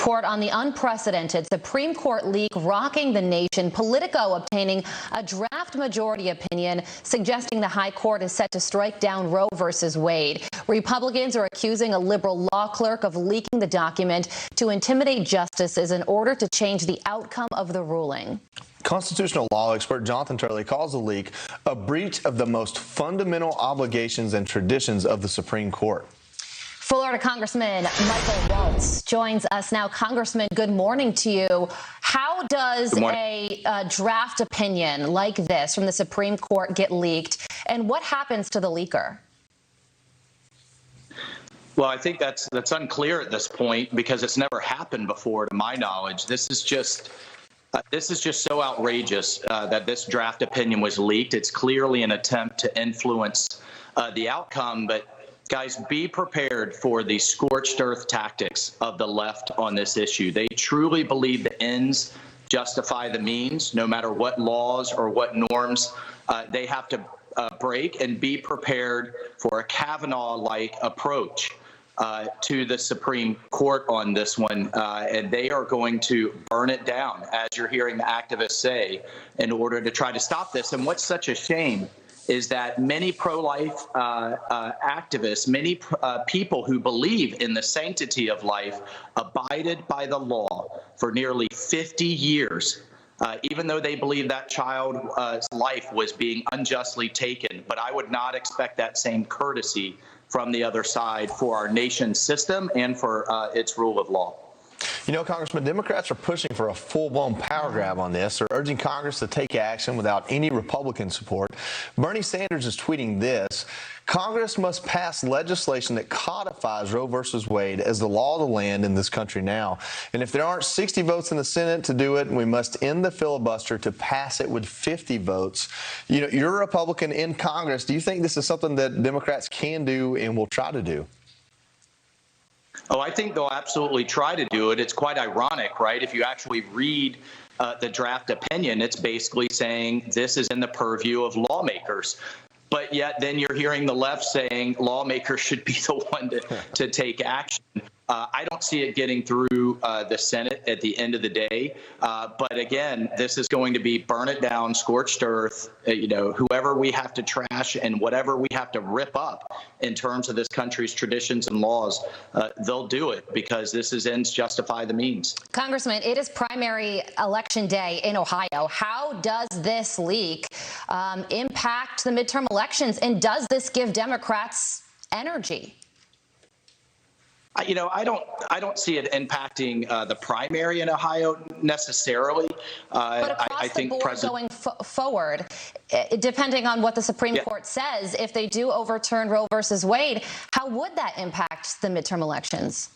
report on the unprecedented Supreme Court leak rocking the nation. Politico obtaining a draft majority opinion suggesting the High Court is set to strike down Roe versus Wade. Republicans are accusing a liberal law clerk of leaking the document to intimidate justices in order to change the outcome of the ruling. Constitutional law expert Jonathan Turley calls the leak a breach of the most fundamental obligations and traditions of the Supreme Court. Florida Congressman Michael Waltz joins us now. Congressman, good morning to you. How does a draft opinion like this from the Supreme Court get leaked, and what happens to the leaker? Well, I think that's unclear at this point because it's never happened before, to my knowledge. This is just so outrageous that this draft opinion was leaked. It's clearly an attempt to influence the outcome, but guys, be prepared for the scorched earth tactics of the left on this issue. They truly believe the ends justify the means, no matter what laws or what norms they have to break, and be prepared for a Kavanaugh-like approach to the Supreme Court on this one, and they are going to burn it down, as you're hearing the activists say, in order to try to stop this. And what's such a shame is that many pro-life activists, many people who believe in the sanctity of life, abided by the law for nearly 50 years, even though they believe that child's life was being unjustly taken. But I would not expect that same courtesy from the other side for our nation's system and for its rule of law. You know, Congressman, Democrats are pushing for a full-blown power grab on this. They're urging Congress to take action without any Republican support. Bernie Sanders is tweeting this: Congress must pass legislation that codifies Roe versus Wade as the law of the land in this country now. And if there aren't 60 votes in the Senate to do it, we must end the filibuster to pass it with 50 votes. You know, you're a Republican in Congress. Do you think this is something that Democrats can do and will try to do? Oh, I think they'll absolutely try to do it. It's quite ironic, right? If you actually read the draft opinion, it's basically saying this is in the purview of lawmakers. But yet then you're hearing the left saying lawmakers should be the one to take action. I don't see it getting through the Senate at the end of the day. But again, this is going to be burn it down, scorched earth, whoever we have to trash and whatever we have to rip up in terms of this country's traditions and laws, they'll do it because this is ends justify the means. Congressman, it is primary election day in Ohio. How does this leak impact the midterm elections, and does this give Democrats energy? I don't see it impacting the primary in Ohio necessarily. But across the board going forward, depending on what the Supreme Court says, if they do overturn Roe versus Wade, how would that impact the midterm elections?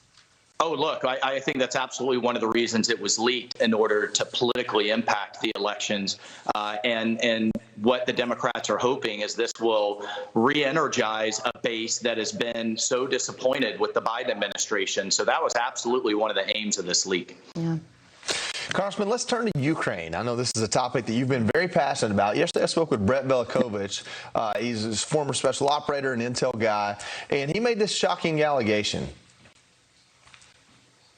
Oh, look, I think that's absolutely one of the reasons it was leaked, in order to politically impact the elections. And what the Democrats are hoping is this will re-energize a base that has been so disappointed with the Biden administration. So that was absolutely one of the aims of this leak. Yeah. Congressman, let's turn to Ukraine. I know this is a topic that you've been very passionate about. Yesterday I spoke with Brett Velikovich. He's a former special operator and intel guy, and he made this shocking allegation.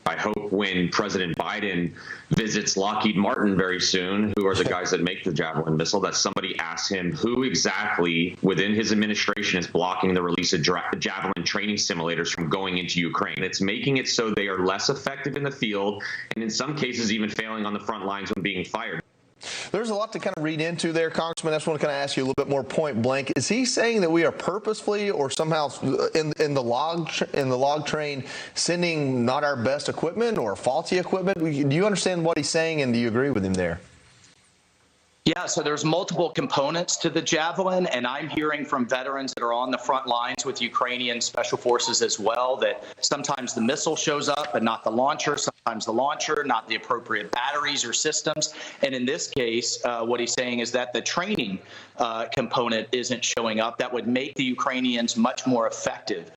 I hope when President Biden visits Lockheed Martin very soon, who are the guys that make the Javelin missile, that somebody asks him who exactly within his administration is blocking the release of Javelin training simulators from going into Ukraine. It's making it so they are less effective in the field, and in some cases even failing on the front lines when being fired. There's a lot to kind of read into there, Congressman. I just want to kind of ask you a little bit more point blank. Is he saying that we are purposefully or somehow in the log train sending not our best equipment or faulty equipment? Do you understand what he's saying, and do you agree with him there? Yeah, so there's multiple components to the Javelin, and I'm hearing from veterans that are on the front lines with Ukrainian special forces as well that sometimes the missile shows up but not the launcher, sometimes the launcher, not the appropriate batteries or systems. And in this case, what he's saying is that the training component isn't showing up. That would make the Ukrainians much more effective.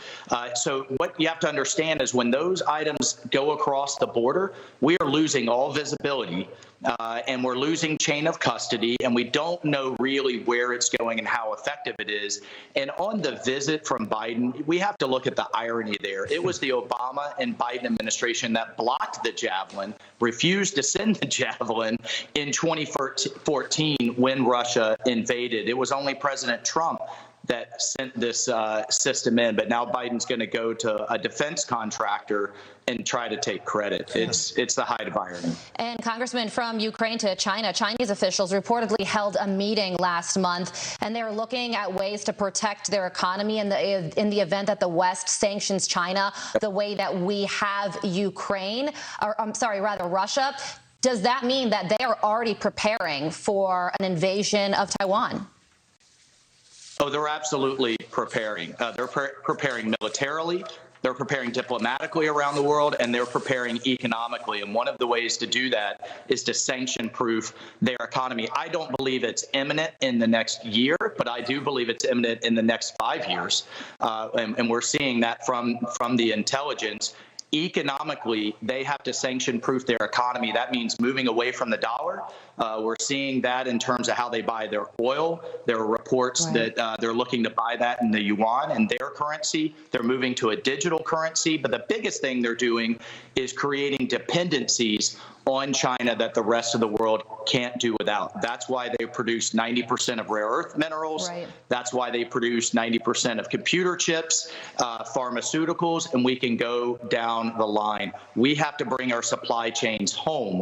So what you have to understand is when those items go across the border, we are losing all visibility and we're losing chain of custody, and we don't know really where it's going and how effective it is. And on the visit from Biden, we have to look at the irony there. It was the Obama and Biden administration that blocked the Javelin, refused to send the Javelin in 2014 when Russia invaded. It was only President Trump that sent this system in, but now Biden's going to go to a defense contractor and try to take credit. It's the height of irony. And Congressman, from Ukraine to China, Chinese officials reportedly held a meeting last month, and they're looking at ways to protect their economy in the event that the West sanctions China the way that we have Ukraine, or I'm sorry, rather Russia. Does that mean that they are already preparing for an invasion of Taiwan? Oh, they're absolutely preparing. They're preparing militarily, they're preparing diplomatically around the world, and they're preparing economically. And one of the ways to do that is to sanction-proof their economy. I don't believe it's imminent in the next year, but I do believe it's imminent in the next 5 years. And we're seeing that from the intelligence. Economically, they have to sanction-proof their economy. That means moving away from the dollar. We're seeing that in terms of how they buy their oil. There are reports that they're looking to buy that in the yuan and their currency. They're moving to a digital currency. But the biggest thing they're doing is creating dependencies on China that the rest of the world can't do without. That's why they produce 90% of rare earth minerals. That's why they produce 90% of computer chips, pharmaceuticals, and we can go down the line. We have to bring our supply chains home